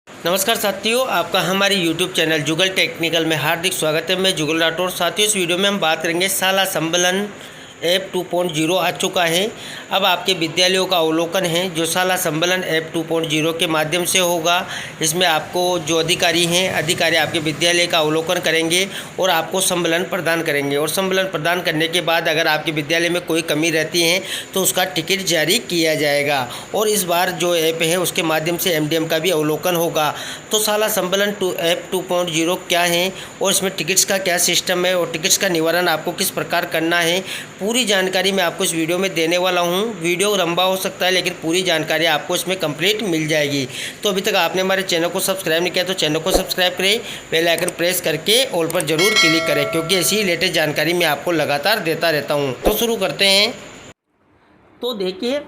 नमस्कार साथियों, आपका हमारे YouTube चैनल जुगल टेक्निकल में हार्दिक स्वागत है। मैं जुगल राठौर। साथियों, इस वीडियो में हम बात करेंगे शाला संबलन ऐप 2.0 आ चुका है। अब आपके विद्यालयों का अवलोकन है जो शाला संबलन ऐप 2.0 के माध्यम से होगा। इसमें आपको जो अधिकारी आपके विद्यालय का अवलोकन करेंगे और आपको संबलन प्रदान करेंगे, और संबलन प्रदान करने के बाद अगर आपके विद्यालय में कोई कमी रहती है तो उसका टिकट जारी किया जाएगा। और इस बार जो ऐप है उसके माध्यम से MDM का भी अवलोकन होगा। तो शाला संबलन ऐप 2.0 क्या है और इसमें टिकट्स का क्या सिस्टम है और टिकट्स का निवारण आपको किस प्रकार करना है, पूरी जानकारी मैं आपको इस वीडियो में देने वाला हूं। वीडियो लंबा हो सकता है लेकिन पूरी जानकारी आपको इसमें कंप्लीट मिल जाएगी। तो अभी तक आपने हमारे चैनल को सब्सक्राइब नहीं किया तो चैनल को सब्सक्राइब करें, बेल आइकन प्रेस करके ऑल पर ज़रूर क्लिक करें, क्योंकि ऐसी लेटेस्ट जानकारी मैं आपको लगातार देता रहता हूँ। तो शुरू करते हैं। तो देखिए,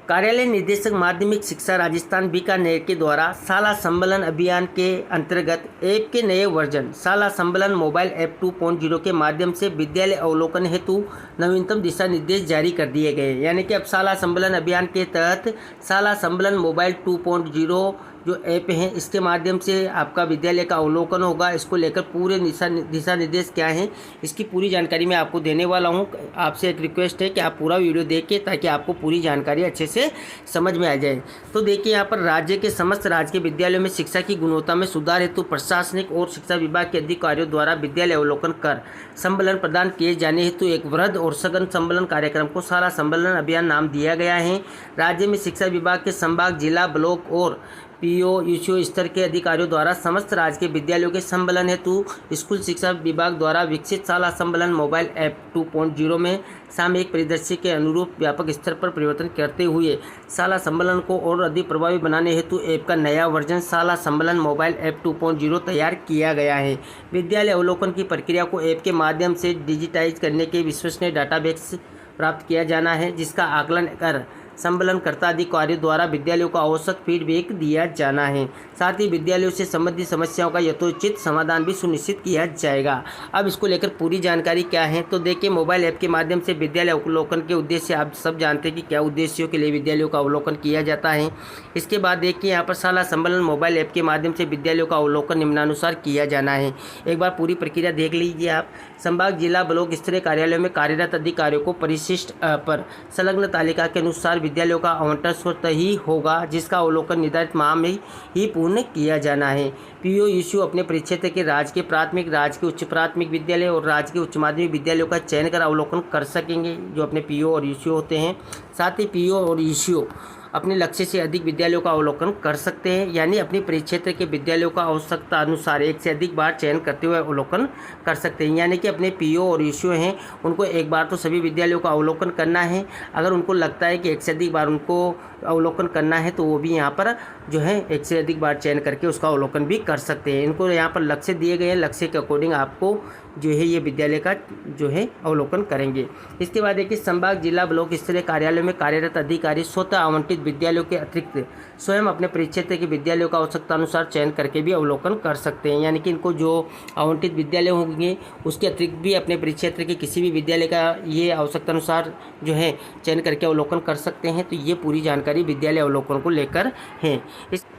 कार्यालय निदेशक माध्यमिक शिक्षा राजस्थान बीकानेर के द्वारा शाला संबलन अभियान के अंतर्गत ऐप के नए वर्जन शाला संबलन मोबाइल ऐप 2.0 के माध्यम से विद्यालय अवलोकन हेतु नवीनतम दिशा निर्देश जारी कर दिए गए। यानी कि अब शाला संबलन अभियान के तहत शाला संबलन मोबाइल 2.0 जो ऐप है इसके माध्यम से आपका विद्यालय का अवलोकन होगा। इसको लेकर पूरे दिशा निर्देश क्या हैं इसकी पूरी जानकारी मैं आपको देने वाला हूं। आपसे एक रिक्वेस्ट है कि आप पूरा वीडियो देखिए ताकि आपको पूरी जानकारी अच्छे से समझ में आ जाए। तो देखिए, यहाँ पर राज्य के समस्त राजकीय विद्यालयों में शिक्षा की गुणवत्ता में सुधार हेतु प्रशासनिक और शिक्षा विभाग के अधिकारियों द्वारा विद्यालय अवलोकन कर संबलन प्रदान किए जाने हेतु एक वृहद और सघन संबलन कार्यक्रम को शाला संबलन अभियान नाम दिया गया है। राज्य में शिक्षा विभाग के संभाग, जिला, ब्लॉक और PO UCO स्तर के अधिकारियों द्वारा समस्त राज्य के विद्यालयों के संबलन हेतु स्कूल शिक्षा विभाग द्वारा विकसित शाला संबलन मोबाइल ऐप 2.0 में सामयिक परिदृश्य के अनुरूप व्यापक स्तर पर परिवर्तन करते हुए शाला संबलन को और अधिक प्रभावी बनाने हेतु ऐप का नया वर्जन शाला संबलन मोबाइल ऐप 2.0 तैयार किया गया है। विद्यालय अवलोकन की प्रक्रिया को ऐप के माध्यम से डिजिटाइज करने के विश्वसनीय डाटाबेस प्राप्त किया जाना है, जिसका आकलन कर संबलनकर्ता अधिकारियों द्वारा विद्यालयों को आवश्यक फीडबैक दिया जाना है। साथ ही विद्यालयों से संबंधित समस्याओं का यथोचित समाधान भी सुनिश्चित किया जाएगा। अब इसको लेकर पूरी जानकारी क्या है, तो देखिए, मोबाइल ऐप के माध्यम से विद्यालय अवलोकन के उद्देश्य आप सब जानते हैं कि क्या उद्देश्यों के लिए विद्यालयों का अवलोकन किया जाता है। इसके बाद देखिए, यहाँ पर शाला संबलन मोबाइल ऐप के माध्यम से विद्यालयों का अवलोकन निम्नानुसार किया जाना है। एक बार पूरी प्रक्रिया देख लीजिए आप। संभाग, जिला, ब्लॉक स्तरीय कार्यालयों में कार्यरत अधिकारियों को परिशिष्ट पर संलग्न तालिका के अनुसार विद्यालयों का आवंटन स्वतः ही होगा, जिसका अवलोकन निर्धारित माह में ही पूर्ण किया जाना है। PO UCO अपने परिक्षेत्र के राज्य के प्राथमिक, राज्य के उच्च प्राथमिक विद्यालय और राज्य के उच्च माध्यमिक विद्यालयों का चयन कर अवलोकन कर सकेंगे, जो अपने PO और UCO होते हैं। साथ ही PO और UCO अपने लक्ष्य से अधिक विद्यालयों का अवलोकन कर सकते हैं, यानी अपनी परिक्षेत्र के विद्यालयों का आवश्यकता अनुसार एक से अधिक बार चयन करते हुए अवलोकन कर सकते हैं। यानी कि अपने PO और UCO हैं उनको एक बार तो सभी विद्यालयों का अवलोकन करना है। अगर उनको लगता है कि एक से अधिक बार उनको अवलोकन करना है तो वो भी यहाँ पर जो है एक से अधिक बार चयन करके उसका अवलोकन भी कर सकते हैं। इनको यहाँ पर लक्ष्य दिए गए हैं, लक्ष्य के अकॉर्डिंग आपको जो है ये विद्यालय का जो है अवलोकन करेंगे। इसके बाद देखिए, संभाग, जिला, ब्लॉक स्तरीय कार्यालयों में कार्यरत अधिकारी स्वतः आवंटित विद्यालयों के अतिरिक्त स्वयं अपने परिक्षेत्र के विद्यालयों का आवश्यकता अनुसार चयन करके भी अवलोकन कर सकते हैं। यानी कि इनको जो आवंटित विद्यालय होंगे उसके अतिरिक्त भी अपने परिक्षेत्र के किसी भी विद्यालय का ये आवश्यकता अनुसार जो है चयन करके अवलोकन कर सकते हैं। तो ये पूरी जानकारी विद्यालय अवलोकन को लेकर है।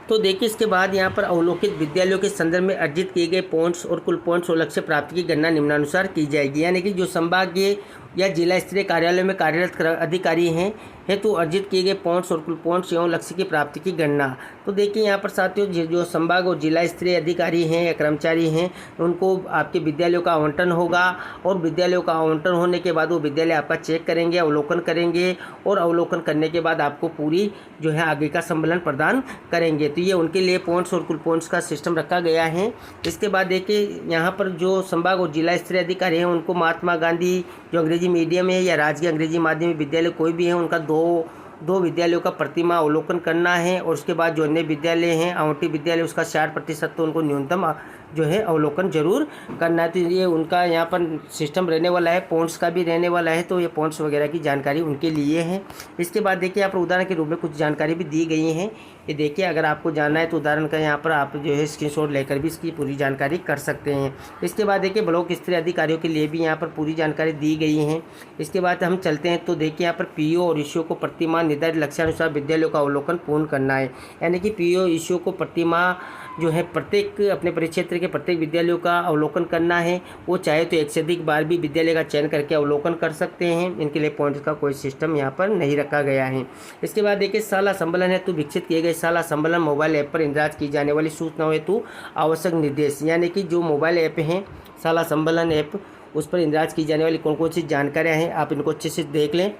तो देखिए, इसके बाद यहाँ पर अवलोकित विद्यालयों के संदर्भ में अर्जित किए गए पॉइंट्स और कुल पॉइंट्स और लक्ष्य प्राप्ति की गणना निम्नानुसार की जाएगी। यानी कि जो संभागीय या जिला स्तरीय कार्यालय में कार्यरत अधिकारी हैं हेतु अर्जित किए गए पॉइंट्स और कुल पॉइंट्स एवं लक्ष्य की प्राप्ति की गणना। तो देखिए, यहाँ पर साथियों, जो संभाग और जिला स्तरीय अधिकारी हैं या कर्मचारी हैं उनको आपके विद्यालयों का आवंटन होगा, और विद्यालयों का आवंटन होने के बाद वो विद्यालय आपका चेक करेंगे, अवलोकन करेंगे, और अवलोकन करने के बाद आपको पूरी जो है आगे का संबलन प्रदान करेंगे। तो ये उनके लिए पॉइंट्स और कुल पॉइंट्स का सिस्टम रखा गया है। इसके बाद देखिए, यहाँ पर जो संभाग और जिला स्तरीय अधिकारी हैं उनको महात्मा गांधी जो अंग्रेजी मीडियम है या राजकीय अंग्रेजी माध्यमिक विद्यालय कोई भी है उनका दो विद्यालयों का प्रतिमा अवलोकन करना है। और उसके बाद जो अन्य विद्यालय हैं आवंटित विद्यालय उसका 60% तो उनको न्यूनतम जो है अवलोकन जरूर करना है। तो ये उनका यहाँ पर सिस्टम रहने वाला है, पॉइंट्स का भी रहने वाला है। तो ये पॉइंट्स वगैरह की जानकारी उनके लिए है। इसके बाद देखिए, यहाँ पर उदाहरण के रूप में कुछ जानकारी भी दी गई हैं। ये देखिए, अगर आपको जानना है तो उदाहरण का यहाँ पर आप जो है स्क्रीनशॉट लेकर भी इसकी पूरी जानकारी कर सकते हैं। इसके बाद देखिए ब्लॉक स्तरीय अधिकारियों के लिए भी यहाँ पर पूरी जानकारी दी गई है। इसके बाद हम चलते हैं तो देखिए यहाँ पर पीओ और ईसीओ को प्रतिमाह निर्धारित लक्ष्यानुसार विद्यालयों का अवलोकन पूर्ण करना है। यानी कि पीओ ईसीओ को प्रतिमाह जो है प्रत्येक अपने परिक्षेत्र के प्रत्येक विद्यालयों का अवलोकन करना है। वो चाहे तो एक से अधिक बार भी विद्यालय का चयन करके अवलोकन कर सकते हैं। इनके लिए पॉइंट्स का कोई सिस्टम यहाँ पर नहीं रखा गया है। इसके बाद देखिए शाला संबलन हेतु विकसित किए गए शाला संबलन मोबाइल ऐप पर इंदराज की जाने वाली सूचनाओं हेतु आवश्यक निर्देश। यानी कि जो मोबाइल ऐप हैं शाला संबलन ऐप, उस पर इंदराज की जाने वाली कौन कौन सी जानकारियाँ हैं आप इनको अच्छे से देख लें।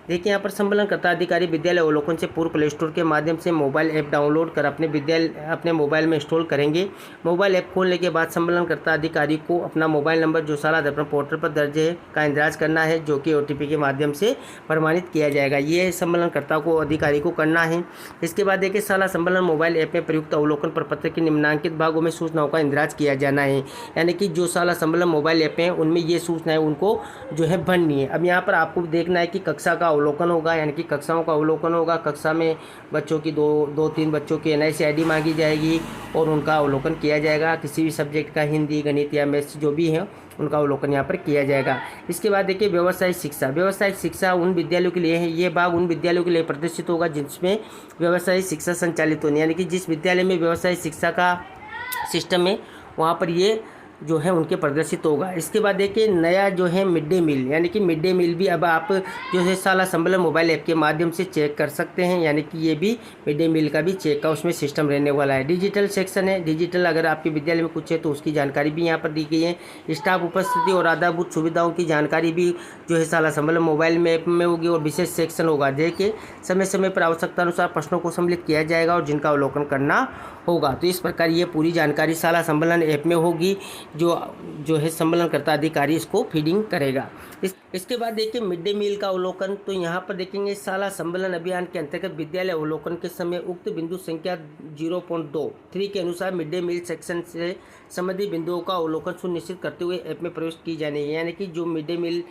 देखिए यहाँ पर संबलनकर्ता अधिकारी विद्यालय अवलोकन से पूर्व प्ले स्टोर के माध्यम से मोबाइल ऐप डाउनलोड कर अपने मोबाइल में इंस्टॉल करेंगे। मोबाइल ऐप खोलने के बाद संबलनकर्ता अधिकारी को अपना मोबाइल नंबर जो शाला दर्पण पोर्टल पर दर्ज है का इंदराज करना है, जो कि OTP के माध्यम से प्रमाणित किया जाएगा। ये संबलनकर्ता को अधिकारी को करना है। इसके बाद देखिए शाला संबलन मोबाइल ऐप में प्रयुक्त अवलोकन प्रपत्र के निम्नांकित भागों में सूचनाओं का इंदराज किया जाना है। यानी कि जो शाला संबलन मोबाइल ऐप हैं उनमें ये सूचनाएँ उनको जो है भरनी है। अब यहाँ पर आपको देखना है कि कक्षा का अवलोकन होगा, यानी कि कक्षाओं का अवलोकन होगा। कक्षा में बच्चों की दो तीन बच्चों की NIC ID मांगी जाएगी और उनका अवलोकन किया जाएगा। किसी भी सब्जेक्ट का हिंदी, गणित या मैथ्स जो भी है उनका अवलोकन यहाँ पर किया जाएगा। इसके बाद देखिए व्यावसायिक शिक्षा। व्यावसायिक शिक्षा उन विद्यालयों के लिए है, ये भाग उन विद्यालयों के लिए प्रदर्शित होगा जिसमें व्यावसायिक शिक्षा संचालित होनी, यानी कि जिस विद्यालय में व्यावसायिक शिक्षा का सिस्टम है वहाँ पर ये जो है उनके प्रदर्शित होगा। इसके बाद देखिए नया जो है मिड डे मील, यानी कि मिड डे मील भी अब आप जो है शाला संबलन मोबाइल ऐप के माध्यम से चेक कर सकते हैं। यानी कि ये भी मिड डे मील का भी चेक का उसमें सिस्टम रहने वाला है। डिजिटल सेक्शन है, डिजिटल अगर आपके विद्यालय में कुछ है तो उसकी जानकारी भी यहाँ पर दी गई है। स्टाफ उपस्थिति और आधारभूत सुविधाओं की जानकारी भी जो है शाला संबलन मोबाइल में ऐप में होगी। और विशेष सेक्शन होगा देखिए समय समय पर आवश्यकता अनुसार प्रश्नों को सम्मिलित किया जाएगा और जिनका अवलोकन करना होगा। तो इस प्रकार ये पूरी जानकारी शाला संबलन ऐप में होगी, जो है संबलनकर्ता अधिकारी इसको फीडिंग करेगा। इसके बाद देखिए मिड डे मील का अवलोकन। तो यहाँ पर देखेंगे शाला संबलन अभियान के अंतर्गत विद्यालय अवलोकन के समय उक्त बिंदु संख्या 0.23 के अनुसार मिड डे मील सेक्शन से संबंधित बिंदुओं का अवलोकन सुनिश्चित करते हुए ऐप में प्रवेश की जानी है। यानी कि जो मिड डे मील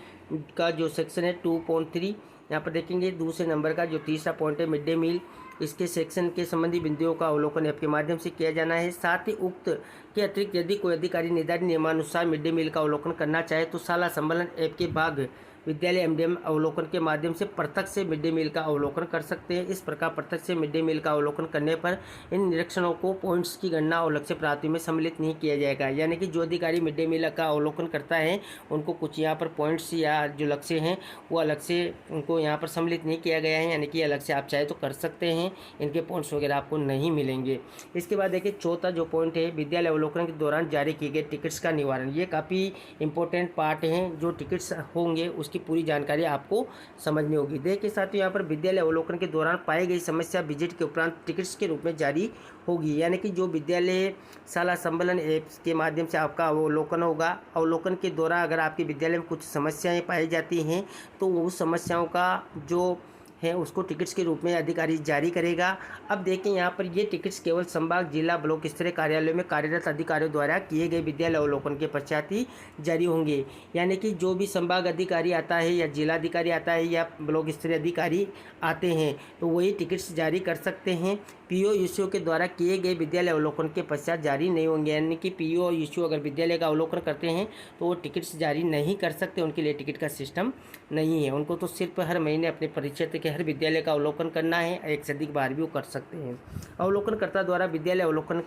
का जो सेक्शन है 2.3, यहाँ पर देखेंगे दूसरे नंबर का जो तीसरा पॉइंट है मिड डे मील, इसके सेक्शन के संबंधी बिंदुओं का अवलोकन ऐप के माध्यम से किया जाना है। साथ ही उक्त के अतिरिक्त यदि कोई अधिकारी निर्धारित नियमानुसार मिड डे मील का अवलोकन करना चाहे तो शाला संबलन ऐप के भाग विद्यालय MDM अवलोकन के माध्यम से प्रत्यक्ष से मिड डे मील का अवलोकन कर सकते हैं। इस प्रकार प्रत्यक्ष से मिड डे मील का अवलोकन करने पर इन निरीक्षणों को पॉइंट्स की गणना और लक्ष्य प्राप्ति में सम्मिलित नहीं किया जाएगा। यानी कि जो अधिकारी मिड डे मील का अवलोकन करता है उनको कुछ यहाँ पर पॉइंट्स या जो लक्ष्य हैं वो अलग से उनको यहाँ पर सम्मिलित नहीं किया गया है। यानी कि अलग से आप चाहे तो कर सकते हैं, इनके पॉइंट्स वगैरह आपको नहीं मिलेंगे। इसके बाद देखिए चौथा जो पॉइंट है विद्यालय अवलोकन के दौरान जारी किए गए टिकट्स का निवारण। ये काफ़ी इंपॉर्टेंट पार्ट है। जो टिकट्स होंगे की पूरी जानकारी आपको समझनी होगी। देखिए साथियों यहाँ पर विद्यालय अवलोकन के दौरान पाई गई समस्या विजिट के उपरांत टिकट्स के रूप में जारी होगी। यानी कि जो विद्यालय शाला संबलन ऐप के माध्यम से आपका अवलोकन होगा, अवलोकन के दौरान अगर आपके विद्यालय में कुछ समस्याएं पाई जाती हैं तो उस समस्याओं का जो है उसको टिकट्स के रूप में अधिकारी जारी करेगा। अब देखें यहाँ पर ये टिकट्स केवल संभाग, जिला, ब्लॉक स्तरीय कार्यालयों में कार्यरत अधिकारियों द्वारा किए गए विद्यालय अवलोकन के पश्चात ही जारी होंगे। यानी कि जो भी संभाग अधिकारी आता है या जिला अधिकारी आता है या ब्लॉक स्तरीय अधिकारी आते हैं तो वही टिकट्स जारी कर सकते हैं। PO ईसीओ के द्वारा किए गए विद्यालय अवलोकन के पश्चात जारी नहीं होंगे। यानी कि PO और ईसीओ अगर विद्यालय का अवलोकन करते हैं तो वो टिकट्स जारी नहीं कर सकते, उनके लिए टिकट का सिस्टम नहीं है। उनको तो सिर्फ हर महीने अपने परिक्षेत्र के हर विद्यालय का अवलोकन करना है, एक से अधिक बार भी वो कर सकते हैं। अवलोकनकर्ता द्वारा विद्यालय अवलोकन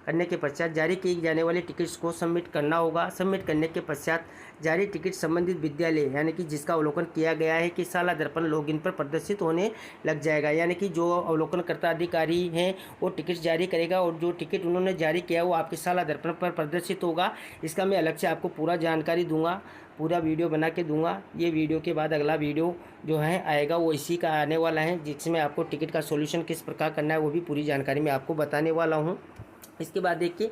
करने के पश्चात जारी की जाने वाली टिकट्स को सबमिट करना होगा। सबमिट करने के पश्चात जारी टिकट संबंधित विद्यालय यानी कि जिसका अवलोकन किया गया है कि शाला दर्पण लॉगिन पर प्रदर्शित होने लग जाएगा। यानी कि जो अवलोकनकर्ता अधिकारी हैं वो टिकट जारी करेगा और जो टिकट उन्होंने जारी किया वो आपके शाला दर्पण पर प्रदर्शित होगा। इसका मैं अलग से आपको पूरा जानकारी दूंगा, पूरा वीडियो बना के दूंगा। ये वीडियो के बाद अगला वीडियो जो है आएगा वो इसी का आने वाला है, जिसमें आपको टिकट का सॉल्यूशन किस प्रकार करना है वो भी पूरी जानकारी मैं आपको बताने वाला हूँ। इसके बाद देखिए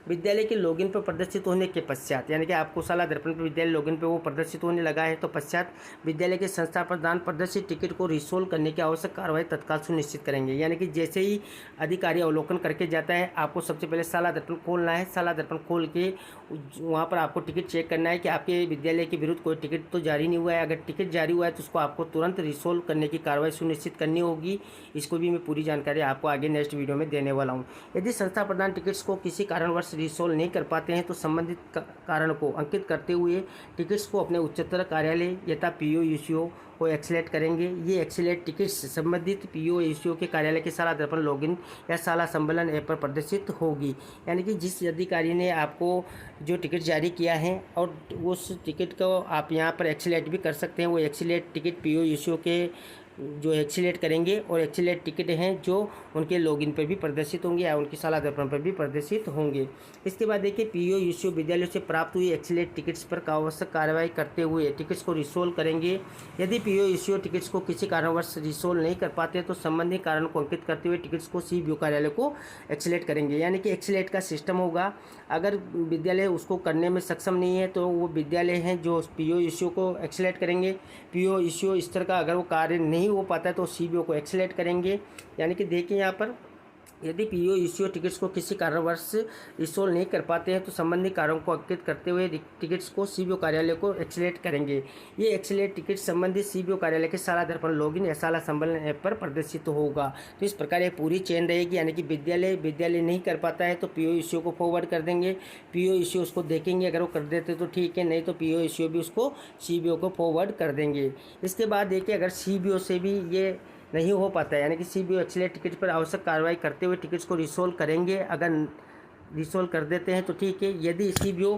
विद्यालय के लॉगिन पर प्रदर्शित होने के पश्चात, यानी कि आपको साला दर्पण पर विद्यालय लॉगिन पर वो प्रदर्शित होने लगा है, तो पश्चात विद्यालय के संस्था प्रदान प्रदर्शित टिकट को रिसोल्व करने की आवश्यक कार्रवाई तत्काल सुनिश्चित करेंगे। यानी कि जैसे ही अधिकारी अवलोकन करके जाता है, आपको सबसे पहले साला दर्पण खोलना है। साला दर्पण खोल के वहाँ पर आपको टिकट चेक करना है कि आपके विद्यालय के विरुद्ध कोई टिकट तो जारी नहीं हुआ है। अगर टिकट जारी हुआ है तो उसको आपको तुरंत रिसोल्व करने की कार्रवाई सुनिश्चित करनी होगी। इसको भी मैं पूरी जानकारी आपको आगे नेक्स्ट वीडियो में देने वाला हूँ। यदि संस्था प्रदान टिकट्स को किसी कारणवश रिसोल्व नहीं कर पाते हैं तो संबंधित कारण को अंकित करते हुए टिकट्स को अपने उच्चतर कार्यालय यथा PO/UCO को एक्सलेट करेंगे। ये एक्सलेट टिकट्स संबंधित PO/UCO के कार्यालय के साला दर्पण लॉगिन या साला सम्मेलन ऐप पर प्रदर्शित होगी। यानी कि जिस अधिकारी ने आपको जो टिकट जारी किया है और उस टिकट को आप यहाँ पर एक्सलेट भी कर सकते हैं, वो एक्सलेट टिकट PO/UCO के जो एक्सीलेट करेंगे और एक्सीलेट टिकट हैं जो उनके लॉगिन पर भी प्रदर्शित होंगे या उनकी साला दर्पण पर भी प्रदर्शित होंगे। इसके बाद देखिए PO/UCO विद्यालयों से प्राप्त हुई एक्सीलेट टिकट्स पर आवश्यक कार्रवाई करते हुए टिकट्स को रिसोल्व करेंगे। यदि PO/UCO टिकट्स को किसी कारणवश रिसोल्व नहीं कर पाते तो संबंधित कारण को अंकित करते हुए टिकट्स को CBO कार्यालय को एक्सीलेट करेंगे। यानी कि एक्सीलेट का सिस्टम होगा, अगर विद्यालय उसको करने में सक्षम नहीं है तो वो विद्यालय हैं जो PO/UCO को एक्सीलेट करेंगे। PO/UCO स्तर का अगर वो कार्य नहीं हो पाता है तो CBO को एक्सीलेट करेंगे। यानी कि देखिए यहाँ पर यदि PO/UCO टिकट्स को किसी कारणवश रिसोल्व नहीं कर पाते हैं तो संबंधित कारणों को अंकित करते हुए टिकट्स को CBO कार्यालय को एक्सीलेट करेंगे। ये एक्सीलेट टिकट संबंधित CBO कार्यालय के साला दर्पण लॉगिन या साला सम्मेलन ऐप पर प्रदर्शित होगा। तो इस प्रकार ये पूरी चेन रहेगी। यानी कि विद्यालय नहीं कर पाता है तो PO/UCO को फॉरवर्ड कर देंगे, PO/UCO उसको देखेंगे, अगर वो कर देते तो ठीक है, नहीं तो PO/UCO भी उसको CBO को फॉरवर्ड कर देंगे। इसके बाद देखिए अगर CBO से भी ये नहीं हो पाता है, यानी कि CBO एक्सीलेट टिकट पर आवश्यक कार्रवाई करते हुए टिकट्स को रिसोल्व करेंगे। अगर रिसोल्व कर देते हैं तो ठीक है, यदि CBO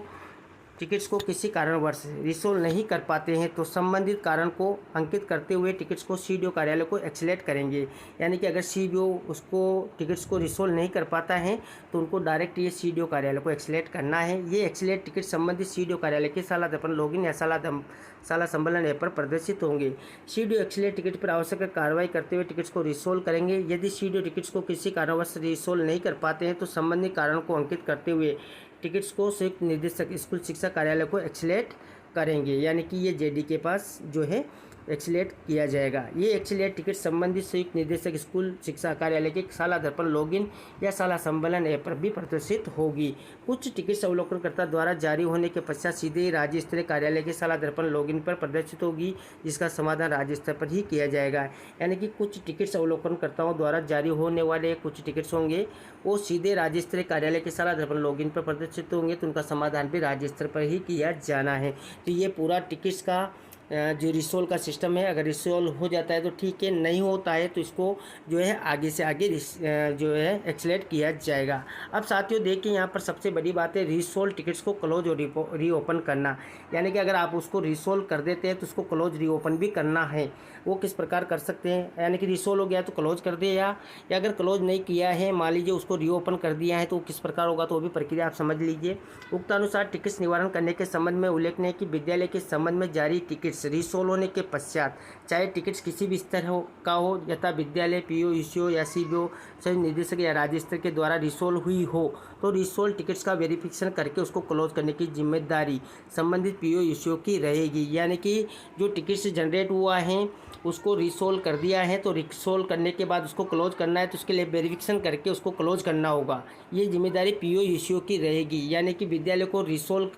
टिकट्स को किसी कारणवश रिसोल्व नहीं कर पाते हैं तो संबंधित कारण को अंकित करते हुए टिकट्स को CDO कार्यालय को एक्सीलेट करेंगे। यानी कि अगर CBO उसको टिकट्स को रिसोल्व नहीं कर पाता है तो उनको डायरेक्ट ये CDO कार्यालय को एक्सीलेट करना है। ये एक्सीलेट टिकट संबंधित CDO कार्यालय के साला दर्पण लॉगिन या साला सम्मेलन ऐप पर प्रदर्शित होंगे। CDO एक्सीलेट टिकट पर आवश्यक कार्रवाई करते हुए टिकट्स को रिसोल्व करेंगे। यदि CDO टिकट्स को किसी कारणवश रिसोल्व नहीं कर पाते हैं तो संबंधित कारण को अंकित करते हुए टिकट्स को संयुक्त निदेशक स्कूल शिक्षा कार्यालय को एक्सीलेट करेंगे। यानी कि ये JD के पास जो है एक्सीलेट किया जाएगा। ये एक्सीलेट टिकट संबंधित संयुक्त निदेशक स्कूल शिक्षा कार्यालय के साला दर्पण लॉगिन या साला सम्मेलन ऐप पर भी प्रदर्शित होगी। कुछ टिकट अवलोकनकर्ता द्वारा जारी होने के पश्चात सीधे राज्य स्तरीय कार्यालय के साला दर्पण लॉगिन पर प्रदर्शित होगी, जिसका समाधान राज्य स्तर पर ही किया जाएगा। यानी कि कुछ टिकट अवलोकनकर्ताओं द्वारा जारी होने वाले कुछ टिकट्स होंगे वो सीधे राज्य स्तरीय कार्यालय के साला दर्पण लॉगिन पर प्रदर्शित होंगे, तो उनका समाधान भी राज्य स्तर पर ही किया जाना है। तो ये पूरा टिकट्स का जो रिसोल्व का सिस्टम है, अगर रिसोल्व हो जाता है तो ठीक है, नहीं होता है तो इसको जो है आगे से आगे जो है एक्सीलेट किया जाएगा। अब साथियों देखिए यहाँ पर सबसे बड़ी बात है रिसोल्व टिकट्स को क्लोज और रीओपन करना। यानी कि अगर आप उसको रिसोल्व कर देते हैं तो उसको क्लोज रीओपन भी करना है। वो किस प्रकार कर सकते हैं, यानी कि रिसोल्व हो गया तो क्लोज कर दिया, या अगर क्लोज नहीं किया है मान लीजिए उसको रीओपन कर दिया है तो किस प्रकार होगा, तो वो भी प्रक्रिया आप समझ लीजिए। उक्तानुसार टिकट्स निवारण करने के संबंध में उल्लेखनीय है कि विद्यालय के संबंध में जारी टिकट रिसोल्व होने के पश्चात चाहे टिकट्स किसी भी स्तर का हो यथा विद्यालय PO/UCO या CBO संयुक्त निदेशक या राज्य स्तर के द्वारा रिसोल्व हुई हो तो रिसोल्व टिकट्स का वेरिफिकेशन करके उसको क्लोज करने की जिम्मेदारी संबंधित PO/UCO की रहेगी। यानी कि जो टिकट्स जनरेट हुआ है उसको रिसोल्व कर दिया है तो रिसोल्व करने के बाद उसको क्लोज करना है, तो उसके लिए वेरिफिकेशन करके उसको क्लोज करना होगा। ये जिम्मेदारी PO/UCO की रहेगी। यानी कि विद्यालय को रिसोल्व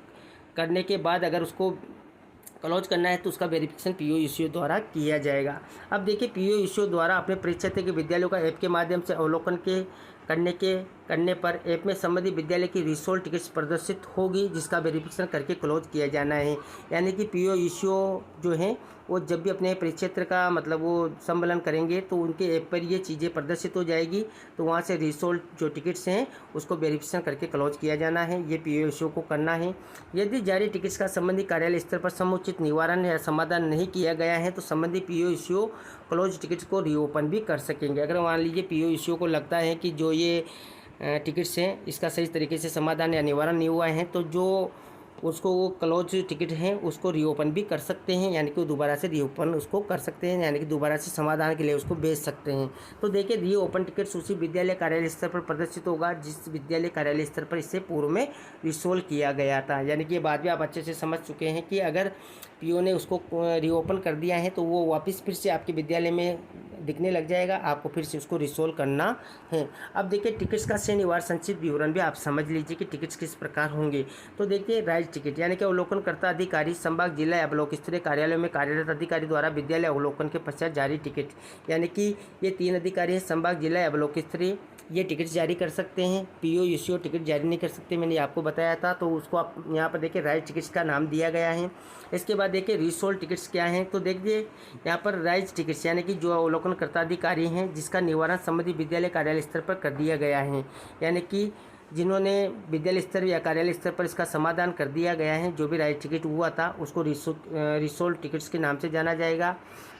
करने के बाद अगर उसको क्लोज करना है तो उसका वेरिफिकेशन PO/UCO द्वारा किया जाएगा। अब देखिए PO/UCO द्वारा अपने परीक्षार्थी के विद्यालयों का ऐप के माध्यम से अवलोकन करने पर ऐप में संबंधित विद्यालय की रिसोल्व टिकट्स प्रदर्शित होगी, जिसका वेरिफिकेशन करके क्लोज किया जाना है। यानी कि PO/UCO जो है वो जब भी अपने परिक्षेत्र का मतलब वो सम्मेलन करेंगे तो उनके ऐप पर ये चीज़ें प्रदर्शित हो जाएगी, तो वहाँ से रिसोल्व जो टिकट्स हैं उसको वेरिफिकेशन करके क्लोज किया जाना है। ये PO/UCO को करना है। यदि जारी टिकट्स का संबंधित कार्यालय स्तर पर समुचित निवारण या समाधान नहीं किया गया है तो संबंधित PO/UCO क्लोज टिकट्स को रीओपन भी कर सकेंगे। अगर मान लीजिए PO/UCO को लगता है कि जो ये टिकट्स हैं इसका सही तरीके से समाधान या निवारण नहीं हुआ है तो जो उसको वो क्लोज टिकट हैं उसको रीओपन भी कर सकते हैं, यानी कि वो दोबारा से रीओपन उसको कर सकते हैं, यानी कि दोबारा से समाधान के लिए उसको भेज सकते हैं। तो देखिए रीओपन टिकट उसी विद्यालय कार्यालय स्तर पर प्रदर्शित होगा जिस विद्यालय कार्यालय स्तर पर इससे पूर्व में रिसोल्व किया गया था। यानी कि ये बात भी आप अच्छे से समझ चुके हैं कि अगर पीओ ने उसको रीओपन कर दिया है तो वो वापस फिर से आपके विद्यालय में दिखने लग जाएगा, आपको फिर से उसको रिसोल्व करना है। अब देखिए टिकट्स का श्रेणीवार संक्षिप्त विवरण भी आप समझ लीजिए कि टिकट्स किस प्रकार होंगे। तो देखिए राज्य टिकट यानी कि अवलोकनकर्ता अधिकारी संभाग जिला या ब्लॉक स्तरीय कार्यालयों में कार्यरत अधिकारी द्वारा विद्यालय अवलोकन के पश्चात जारी टिकट, यानी कि ये 3 अधिकारी हैं संभाग जिला या ब्लॉक स्तरीय, ये टिकट जारी कर सकते हैं। पीओ यूसीओ टिकट जारी नहीं कर सकते, मैंने आपको बताया था। तो उसको आप यहाँ पर देखिए राइज टिकट्स का नाम दिया गया है। इसके बाद देखिए रिसोल्व टिकट्स क्या हैं, तो देखिए यहाँ पर राइज टिकट्स यानी कि जो अवलोकनकर्ता अधिकारी हैं जिसका निवारण संबंधित विद्यालय कार्यालय स्तर पर कर दिया गया है, यानी कि जिन्होंने विद्यालय स्तर या कार्यालय स्तर पर इसका समाधान कर दिया गया है, जो भी राइज टिकट हुआ था उसको रिसोल्व टिकट्स के नाम से जाना जाएगा।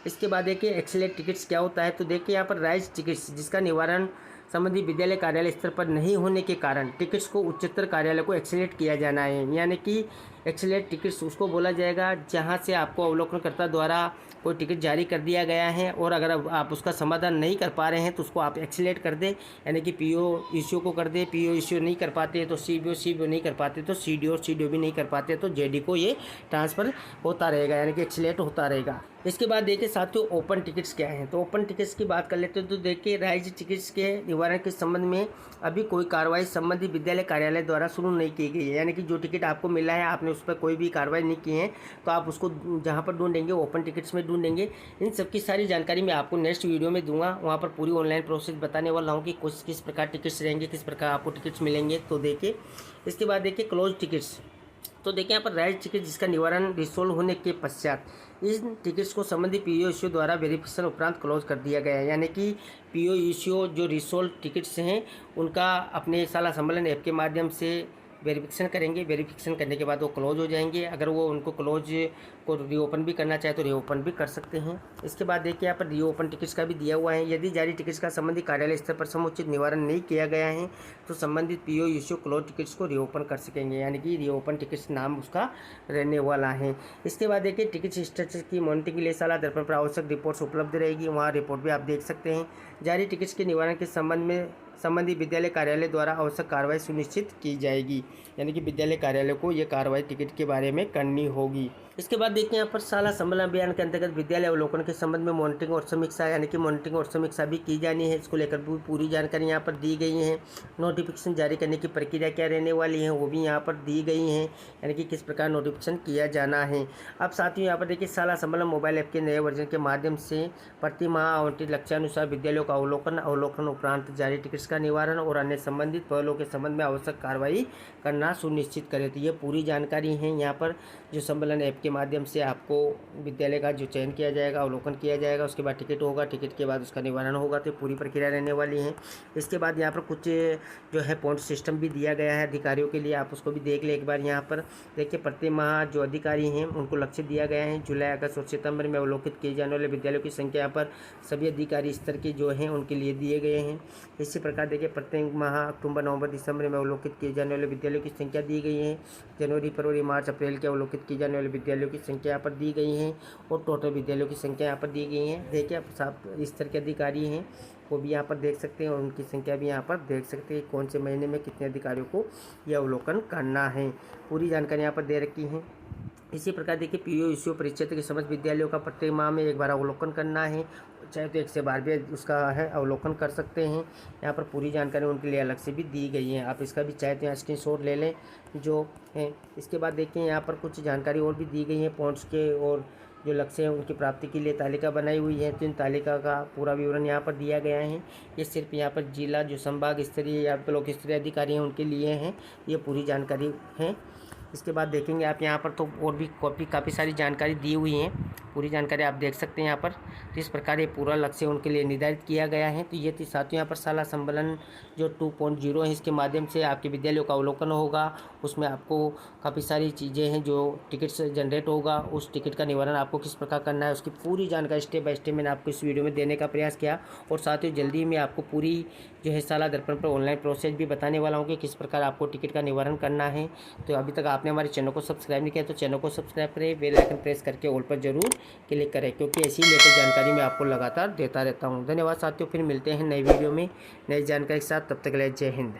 इसके बाद देखिए एक्सेलेट टिकट्स क्या होता है, तो देखिए यहाँ पर राइज टिकट्स जिसका निवारण संबंधी विद्यालय कार्यालय स्तर पर नहीं होने के कारण टिकट्स को उच्चतर कार्यालय को एक्सेलेट किया जाना है, यानी कि एक्सेलेट टिकट्स उसको बोला जाएगा जहां से आपको अवलोकनकर्ता द्वारा कोई टिकट जारी कर दिया गया है और अगर आप उसका समाधान नहीं कर पा रहे हैं तो उसको आप एक्सेलेट कर दे, यानी कि पीओ इश्यू को कर दे। पीओ इश्यू नहीं कर पाते तो सीबीओ नहीं कर पाते तो सीडीओ भी नहीं कर पाते तो जेडी को ये ट्रांसफ़र होता रहेगा, यानी कि एक्सेलेट होता रहेगा। इसके बाद देखिए साथियों ओपन टिकट्स क्या हैं, तो ओपन टिकट्स की बात कर लेते हैं। तो देखिए राइज टिकट्स के निवारण के संबंध में अभी कोई कार्रवाई संबंधित विद्यालय कार्यालय द्वारा शुरू नहीं की गई है, यानी कि जो टिकट आपको मिला है आपने उस पर कोई भी कार्रवाई नहीं की है तो आप उसको जहां पर ढूंढेंगे ओपन टिकट्स में ढूंढेंगे। इन सब की सारी जानकारी मैं आपको नेक्स्ट वीडियो में दूंगा, वहाँ पर पूरी ऑनलाइन प्रोसेस बताने वाला हूँ कि किस प्रकार टिकट्स रहेंगे, किस प्रकार आपको टिकट्स मिलेंगे। तो देखिए इसके बाद देखिए क्लोज टिकट्स, तो देखिए यहाँ पर राइज टिकट जिसका निवारण रिसोल्व होने के पश्चात इन टिकट्स को संबंधित पीओ इश्यू द्वारा वेरिफिकेशन उपरांत क्लोज कर दिया गया है, यानी कि पीओ इश्यू जो रिसोल्व टिकट्स हैं उनका अपने शाला सम्मेलन ऐप के माध्यम से वेरिफिकेशन करेंगे। वेरिफिकेशन करने के बाद वो क्लोज हो जाएंगे। अगर वो उनको क्लोज को रीओपन भी करना चाहे तो रीओपन भी कर सकते हैं। इसके बाद देखिए यहाँ पर रीओपन टिकट्स का भी दिया हुआ है। यदि जारी टिकट्स का संबंधित कार्यालय स्तर पर समुचित निवारण नहीं किया गया है तो संबंधित पीओ इश्यू क्लोज टिकट्स को रीओपन कर सकेंगे, यानी कि रीओपन टिकट्स नाम उसका रहने वाला है। इसके बाद देखिए टिकट स्ट्रक्चर की मॉनिटरिंग के लिए साला दर्पण पर आवश्यक रिपोर्ट्स उपलब्ध रहेगी, वहाँ रिपोर्ट भी आप देख सकते हैं। जारी टिकट्स के निवारण के संबंध में संबंधित विद्यालय कार्यालय द्वारा आवश्यक कार्रवाई सुनिश्चित की जाएगी, यानी कि विद्यालय कार्यालय को ये कार्रवाई टिकट के बारे में करनी होगी। इसके बाद देखते हैं यहाँ पर शाला सम्मेलन अभियान के अंतर्गत विद्यालय अवलोकन के संबंध में मॉनिटरिंग और समीक्षा, यानी कि मॉनिटरिंग और समीक्षा भी की जानी है। इसको लेकर पूरी जानकारी यहाँ पर दी गई है। नोटिफिकेशन जारी करने की प्रक्रिया क्या रहने वाली है वो भी यहाँ पर दी गई हैं, यानी कि किस प्रकार नोटिफिकेशन किया जाना है। अब साथियों यहाँ पर देखिए शाला सम्मेलन मोबाइल ऐप के नए वर्जन के माध्यम से प्रति माह आवंटित लक्ष्यानुसार विद्यालयों का अवलोकन उपरांत जारी टिकट्स का निवारण और अन्य संबंधित पहलों के संबंध में आवश्यक कार्रवाई करना सुनिश्चित करे। तो ये पूरी जानकारी है यहाँ पर जो सम्मेलन ऐप के माध्यम से आपको विद्यालय का जो चयन किया जाएगा, अवलोकन किया जाएगा, उसके बाद टिकट होगा, टिकट के बाद उसका निवारण होगा। तो पूरी प्रक्रिया रहने वाली है। इसके बाद यहाँ पर कुछ जो है पॉइंट सिस्टम भी दिया गया है अधिकारियों के लिए, आप उसको भी देख लें एक बार। यहाँ पर देखिए प्रति माह जो अधिकारी हैं उनको लक्ष्य दिया गया है जुलाई, अगस्त और सितंबर में अवलोकित किए जाने वाले विद्यालयों की संख्या यहाँ पर सभी अधिकारी स्तर के जो हैं उनके लिए दिए गए हैं। इसी प्रकार देखिए प्रत्येक माह अक्टूबर, नवंबर, दिसंबर में अवलोकित किए जाने वाले विद्यालयों की संख्या दी गई है। जनवरी, फरवरी, मार्च, अप्रैल के अवलोकित किए जाने वाले विद्यालयों की संख्या यहाँ पर दी गई है और टोटल विद्यालयों की संख्या यहाँ पर दी गई है। देखिए आप स्तर के अधिकारी हैं वो भी यहाँ पर देख सकते हैं और उनकी संख्या भी यहाँ पर देख सकते हैं कौन से महीने में कितने अधिकारियों को यह अवलोकन करना है। पूरी जानकारी यहाँ पर दे रखी है। इसी प्रकार देखिए पीओ इश्यू परिक्षेत्र के समस्त विद्यालयों का प्रत्येक माह में एक बार अवलोकन करना है, चाहे तो 1 से 12 भी उसका है अवलोकन कर सकते हैं। यहाँ पर पूरी जानकारी उनके लिए अलग से भी दी गई है, आप इसका भी चाहे तो यहाँ स्क्रीनशॉट ले लें जो है। इसके बाद देखिए यहाँ पर कुछ जानकारी और भी दी गई है पॉइंट्स के और जो लक्ष्य हैं उनकी प्राप्ति के लिए तालिका बनाई हुई है। तो इन तालिका का पूरा विवरण यहाँ पर दिया गया है। ये सिर्फ यहाँ पर जिला जो संभाग स्तरीय या ब्लॉक स्तरीय अधिकारी हैं उनके लिए हैं, ये पूरी जानकारी है। इसके बाद देखेंगे आप यहाँ पर तो और भी काफ़ी सारी जानकारी दी हुई है, पूरी जानकारी आप देख सकते हैं यहाँ पर। तो इस प्रकार ये पूरा लक्ष्य उनके लिए निर्धारित किया गया है। तो ये थी साथियों यहाँ पर शाला सम्मेलन जो 2.0 है, इसके माध्यम से आपके विद्यालयों का अवलोकन होगा। उसमें आपको काफ़ी सारी चीज़ें हैं जो टिकट से जनरेट होगा, उस टिकट का निवारण आपको किस प्रकार करना है उसकी पूरी जानकारी स्टेप बाय स्टेप मैंने आपको इस वीडियो में देने का प्रयास किया। और साथियों जल्दी मैं आपको पूरी जो है शाला दर्पण पर ऑनलाइन प्रोसेस भी बताने वाला हूँ कि किस प्रकार आपको टिकट का निवारण करना है। तो अभी तक आपने हमारे चैनल को सब्सक्राइब नहीं किया तो चैनल को सब्सक्राइब करें, बेल आइकन प्रेस करके ऑल पर जरूर क्लिक करें, क्योंकि ऐसी लेटेस्ट जानकारी मैं आपको लगातार देता रहता हूँ। धन्यवाद साथियों, फिर मिलते हैं नई वीडियो में नई जानकारी के साथ। तब तक के लिए जय हिंद।